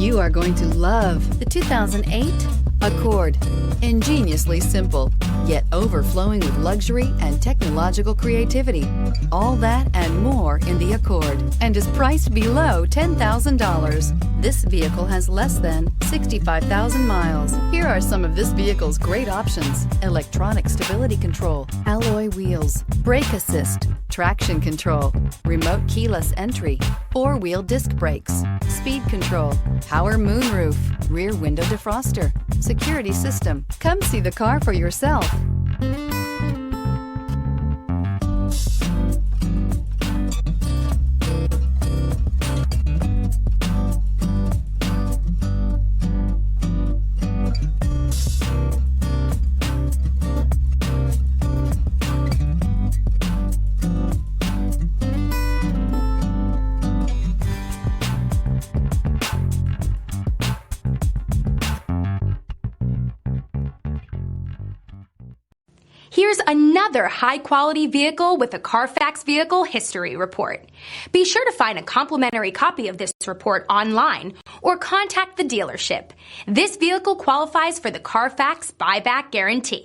You are going to love the 2008 Accord. Ingeniously simple, yet overflowing with luxury and technological creativity. All that and more in the Accord, and is priced below $10,000. This vehicle has less than 65,000 miles. Here are some of this vehicle's great options: electronic stability control, alloy wheels, brake assist, traction control, remote keyless entry, four-wheel disc brakes, speed control, power moonroof, rear window defroster, security system. Come see the car for yourself. Here's another high-quality vehicle with a Carfax Vehicle History Report. Be sure to find a complimentary copy of this report online or contact the dealership. This vehicle qualifies for the Carfax Buyback Guarantee.